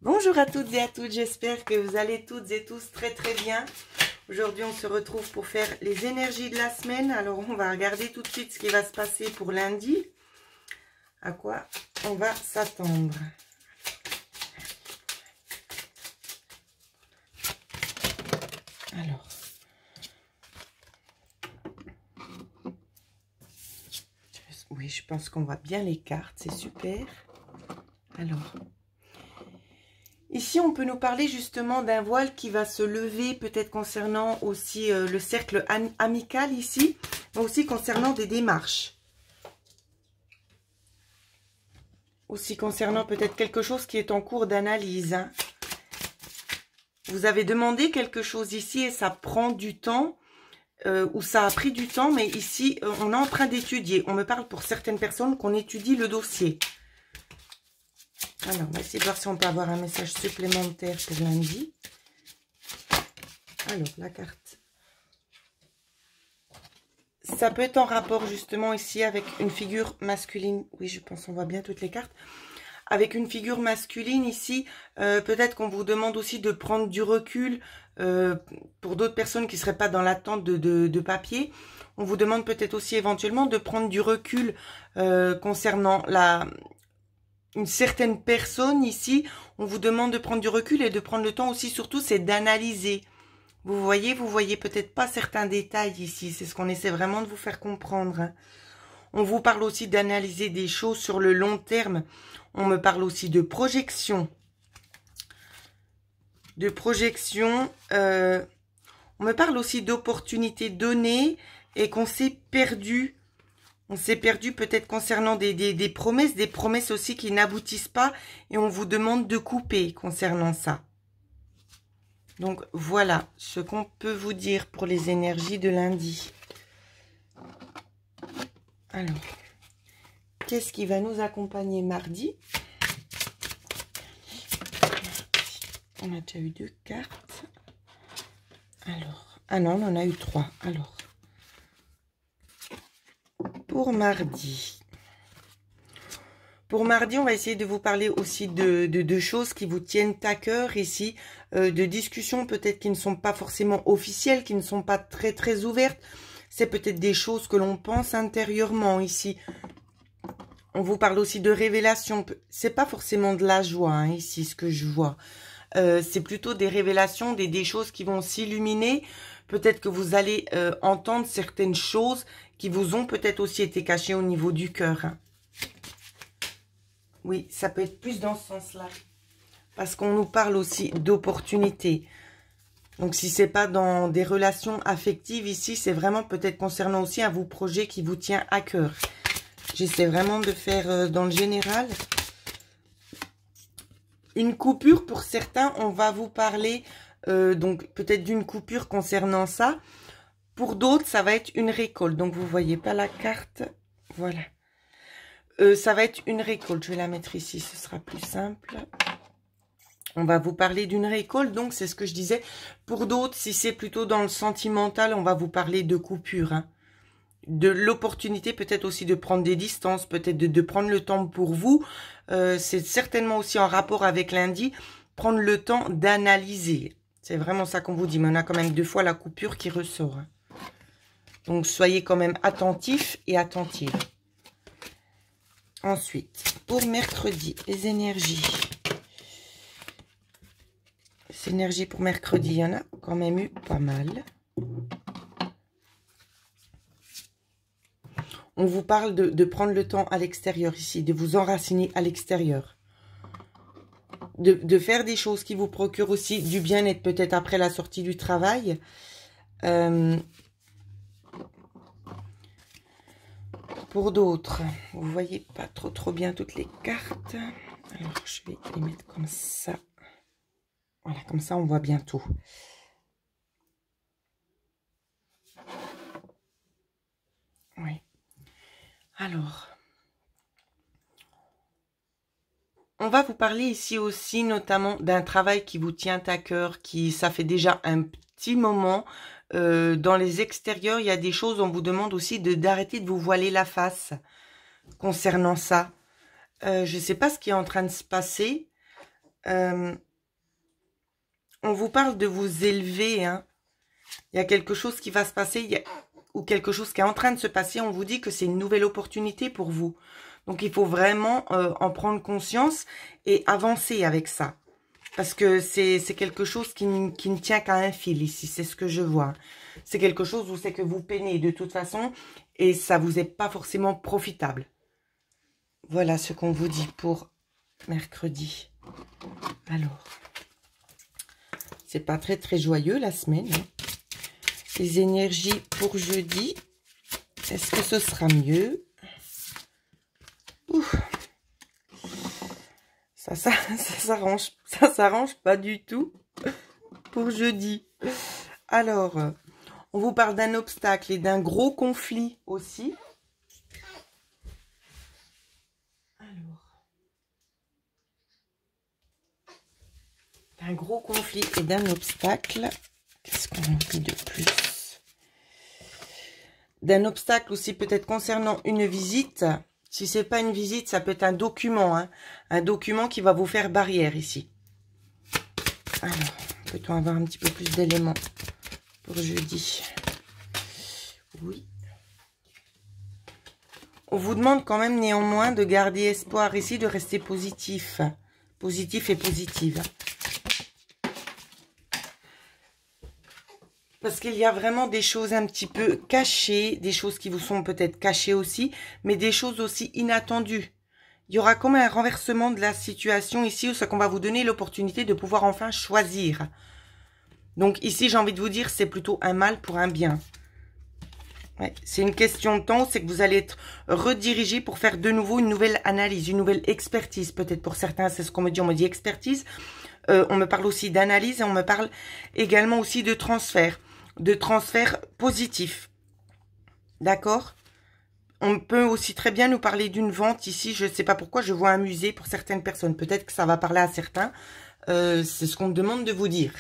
Bonjour à toutes et à toutes, j'espère que vous allez toutes et tous très bien. Aujourd'hui on se retrouve pour faire les énergies de la semaine. Alors on va regarder tout de suite ce qui va se passer pour lundi. À quoi on va s'attendre. Alors. Oui, je pense qu'on voit bien les cartes, c'est super. Alors. Ici, on peut nous parler justement d'un voile qui va se lever, peut-être concernant aussi le cercle amical ici, mais aussi concernant des démarches. Aussi concernant peut-être quelque chose qui est en cours d'analyse. Hein. Vous avez demandé quelque chose ici et ça prend du temps, ou ça a pris du temps, mais ici, on est en train d'étudier. On me parle pour certaines personnes qu'on étudie le dossier. Alors, on va essayer de voir si on peut avoir un message supplémentaire pour lundi. Alors, la carte. Ça peut être en rapport justement ici avec une figure masculine. Oui, je pense qu'on voit bien toutes les cartes. Avec une figure masculine ici, peut-être qu'on vous demande aussi de prendre du recul pour d'autres personnes qui ne seraient pas dans l'attente de papier. On vous demande peut-être aussi éventuellement de prendre du recul concernant une certaine personne ici. On vous demande de prendre du recul et de prendre le temps aussi, surtout, c'est d'analyser. Vous voyez peut-être pas certains détails ici. C'est ce qu'on essaie vraiment de vous faire comprendre. Hein. On vous parle aussi d'analyser des choses sur le long terme. On me parle aussi de projection. On me parle aussi d'opportunités données et qu'on s'est perdu. On s'est perdu peut-être concernant des promesses aussi qui n'aboutissent pas. Et on vous demande de couper concernant ça. Donc, voilà ce qu'on peut vous dire pour les énergies de lundi. Alors, qu'est-ce qui va nous accompagner mardi? On a déjà eu 2 cartes. Alors, ah non, on en a eu 3. Alors, pour mardi. Pour mardi, on va essayer de vous parler aussi de choses qui vous tiennent à cœur ici, de discussions peut-être qui ne sont pas forcément officielles, qui ne sont pas très ouvertes. C'est peut-être des choses que l'on pense intérieurement ici. On vous parle aussi de révélations. C'est pas forcément de la joie hein, ici, ce que je vois. C'est plutôt des révélations, des choses qui vont s'illuminer. Peut-être que vous allez entendre certaines choses qui vous ont peut-être aussi été cachées au niveau du cœur. Hein. Oui, ça peut être plus dans ce sens-là. Parce qu'on nous parle aussi d'opportunités. Donc, si c'est pas dans des relations affectives ici, c'est vraiment peut-être concernant aussi un vous projet qui vous tient à cœur. J'essaie vraiment de faire dans le général. Une coupure, pour certains, on va vous parler donc peut-être d'une coupure concernant ça. Pour d'autres, ça va être une récolte. Donc, vous voyez pas la carte. Voilà. Ça va être une récolte. Je vais la mettre ici, ce sera plus simple. On va vous parler d'une récolte, donc c'est ce que je disais. Pour d'autres, si c'est plutôt dans le sentimental, on va vous parler de coupure. Hein. De l'opportunité peut-être aussi de prendre des distances, peut-être de prendre le temps pour vous. C'est certainement aussi en rapport avec lundi, prendre le temps d'analyser. C'est vraiment ça qu'on vous dit, mais on a quand même 2 fois la coupure qui ressort. Hein. Donc soyez quand même attentifs et attentives. Ensuite, pour mercredi, les énergies. Les énergies pour mercredi, il y en a quand même eu pas mal. On vous parle de prendre le temps à l'extérieur ici, de vous enraciner à l'extérieur. De faire des choses qui vous procurent aussi du bien-être, peut-être après la sortie du travail. Pour d'autres, vous voyez pas trop bien toutes les cartes. Alors, je vais les mettre comme ça. Voilà, comme ça, on voit bien tout. Oui. Alors, on va vous parler ici aussi notamment d'un travail qui vous tient à cœur, ça fait déjà un petit moment. Dans les extérieurs, il y a des choses, on vous demande aussi d'arrêter de vous voiler la face concernant ça. Je ne sais pas ce qui est en train de se passer. On vous parle de vous élever, hein. Il y a quelque chose qui va se passer, ou quelque chose qui est en train de se passer. On vous dit que c'est une nouvelle opportunité pour vous. Donc, il faut vraiment en prendre conscience et avancer avec ça. Parce que c'est quelque chose qui ne tient qu'à un fil ici. C'est ce que je vois. C'est quelque chose où c'est que vous peinez de toute façon et ça vous est pas forcément profitable. Voilà ce qu'on vous dit pour mercredi. Alors, c'est pas très très joyeux la semaine, hein. Les énergies pour jeudi, est-ce que ce sera mieux? Ouf. Ça s'arrange pas du tout pour jeudi. Alors, on vous parle d'un obstacle et d'un gros conflit aussi. Alors, d'un gros conflit et d'un obstacle. Qu'est-ce qu'on dit de plus? D'un obstacle aussi peut-être concernant une visite. Si c'est pas une visite, ça peut être un document, hein. Un document qui va vous faire barrière ici. Alors, peut-on avoir un petit peu plus d'éléments pour jeudi? Oui. On vous demande quand même néanmoins de garder espoir ici, de rester positif. Positif et positive. Parce qu'il y a vraiment des choses un petit peu cachées, des choses qui vous sont peut-être cachées aussi, mais des choses aussi inattendues. Il y aura comme un renversement de la situation ici, où c'est qu'on va vous donner l'opportunité de pouvoir enfin choisir. Donc ici, j'ai envie de vous dire, c'est plutôt un mal pour un bien. Ouais, c'est une question de temps, c'est que vous allez être redirigé pour faire de nouveau une nouvelle analyse, une nouvelle expertise. Peut-être pour certains, c'est ce qu'on me dit expertise. On me parle aussi d'analyse et on me parle également aussi de transfert positif. D'accord? On peut aussi très bien nous parler d'une vente ici. Je ne sais pas pourquoi, je vois un musée pour certaines personnes. Peut-être que ça va parler à certains. C'est ce qu'on me demande de vous dire.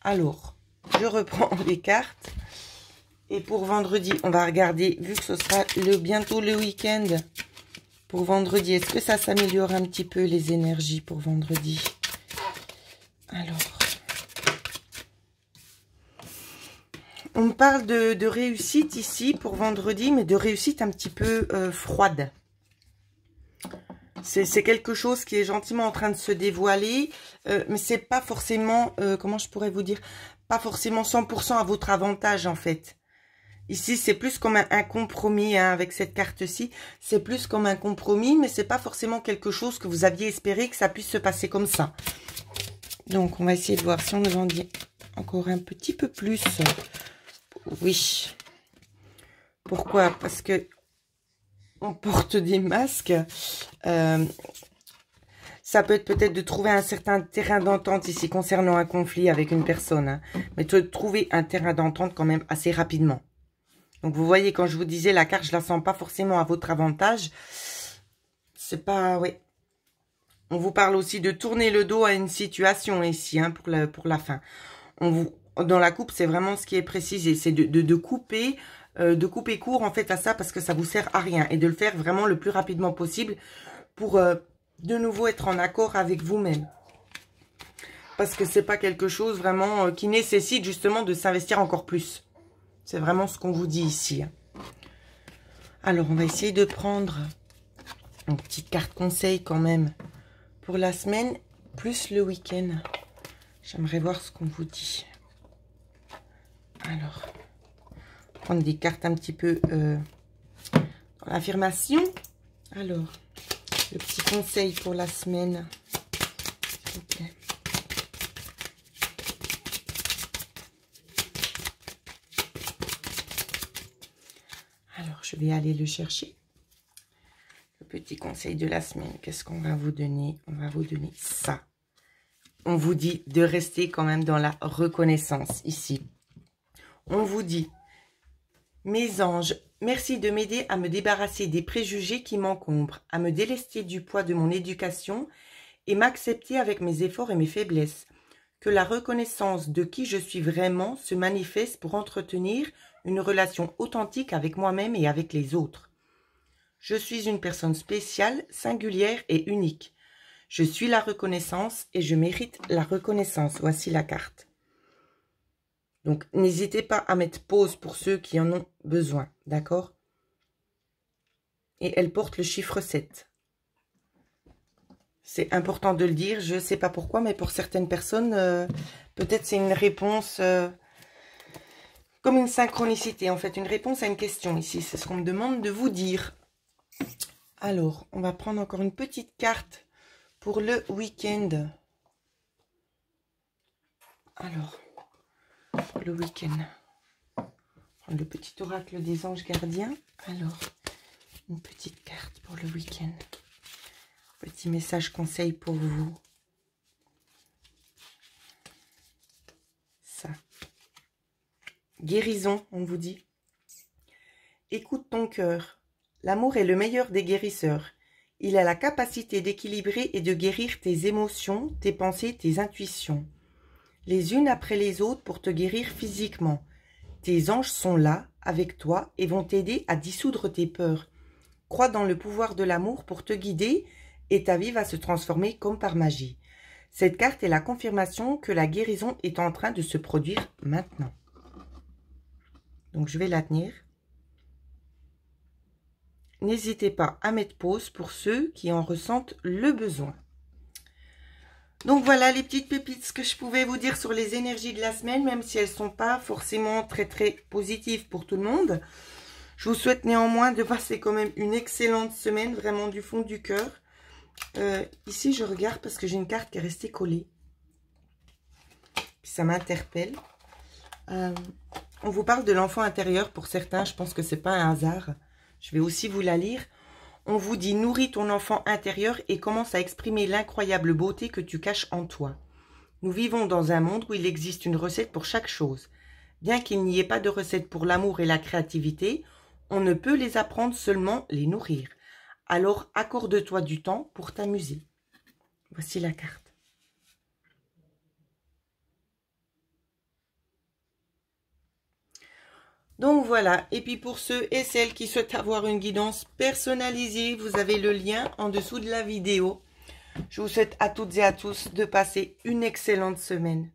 Alors, je reprends les cartes. Et pour vendredi, on va regarder, vu que ce sera bientôt le week-end, pour vendredi, est-ce que ça s'améliore un petit peu les énergies pour vendredi? Alors, on me parle de réussite ici pour vendredi, mais de réussite un petit peu froide. C'est quelque chose qui est gentiment en train de se dévoiler, mais c'est pas forcément, comment je pourrais vous dire, pas forcément 100% à votre avantage en fait. Ici, c'est plus comme un compromis, hein, avec cette carte-ci. C'est plus comme un compromis, mais c'est pas forcément quelque chose que vous aviez espéré que ça puisse se passer comme ça. Donc, on va essayer de voir si on nous en dit encore un petit peu plus. Oui. Pourquoi? Parce que on porte des masques. Ça peut être peut-être de trouver un certain terrain d'entente ici concernant un conflit avec une personne. Hein, mais de trouver un terrain d'entente quand même assez rapidement. Donc, vous voyez, quand je vous disais, la carte, je la sens pas forcément à votre avantage. C'est pas... Oui. On vous parle aussi de tourner le dos à une situation ici, hein, pour la fin. Dans la coupe, c'est vraiment ce qui est précisé. C'est de couper court, en fait, à ça, parce que ça vous sert à rien. Et de le faire vraiment le plus rapidement possible pour, de nouveau, être en accord avec vous-même. Parce que c'est pas quelque chose vraiment qui nécessite, justement, de s'investir encore plus. C'est vraiment ce qu'on vous dit ici. Alors, on va essayer de prendre une petite carte conseil quand même pour la semaine, plus le week-end. J'aimerais voir ce qu'on vous dit. Alors, prendre des cartes un petit peu dans l'affirmation. Alors, le petit conseil pour la semaine. S'il vous plaît. Je vais aller le chercher. Le petit conseil de la semaine. Qu'est-ce qu'on va vous donner? On va vous donner ça. On vous dit de rester quand même dans la reconnaissance ici. On vous dit, mes anges, merci de m'aider à me débarrasser des préjugés qui m'encombrent, à me délester du poids de mon éducation et m'accepter avec mes efforts et mes faiblesses. Que la reconnaissance de qui je suis vraiment se manifeste pour entretenir une relation authentique avec moi-même et avec les autres. Je suis une personne spéciale, singulière et unique. Je suis la reconnaissance et je mérite la reconnaissance. Voici la carte. Donc, n'hésitez pas à mettre pause pour ceux qui en ont besoin, d'accord? Et elle porte le chiffre 7. C'est important de le dire, je ne sais pas pourquoi, mais pour certaines personnes, peut-être c'est une réponse comme une synchronicité, en fait, une réponse à une question ici. C'est ce qu'on me demande de vous dire. Alors, on va prendre encore une petite carte pour le week-end. Alors, pour le week-end, prendre le petit oracle des anges gardiens. Alors, une petite carte pour le week-end. Petit message conseil pour vous. Ça. Guérison, on vous dit. Écoute ton cœur. L'amour est le meilleur des guérisseurs. Il a la capacité d'équilibrer et de guérir tes émotions, tes pensées, tes intuitions. Les unes après les autres pour te guérir physiquement. Tes anges sont là, avec toi, et vont t'aider à dissoudre tes peurs. Crois dans le pouvoir de l'amour pour te guider et ta vie va se transformer comme par magie. Cette carte est la confirmation que la guérison est en train de se produire maintenant. Donc, je vais la tenir. N'hésitez pas à mettre pause pour ceux qui en ressentent le besoin. Donc, voilà les petites pépites, ce que je pouvais vous dire sur les énergies de la semaine, même si elles ne sont pas forcément très positives pour tout le monde. Je vous souhaite néanmoins de passer quand même une excellente semaine, vraiment du fond du cœur. Ici, je regarde parce que j'ai une carte qui est restée collée. Puis ça m'interpelle. On vous parle de l'enfant intérieur pour certains. Je pense que c'est pas un hasard. Je vais aussi vous la lire. On vous dit, nourris ton enfant intérieur et commence à exprimer l'incroyable beauté que tu caches en toi. Nous vivons dans un monde où il existe une recette pour chaque chose. Bien qu'il n'y ait pas de recette pour l'amour et la créativité, on ne peut les apprendre, seulement les nourrir. Alors, accorde-toi du temps pour t'amuser. Voici la carte. Donc voilà, et puis pour ceux et celles qui souhaitent avoir une guidance personnalisée, vous avez le lien en dessous de la vidéo. Je vous souhaite à toutes et à tous de passer une excellente semaine.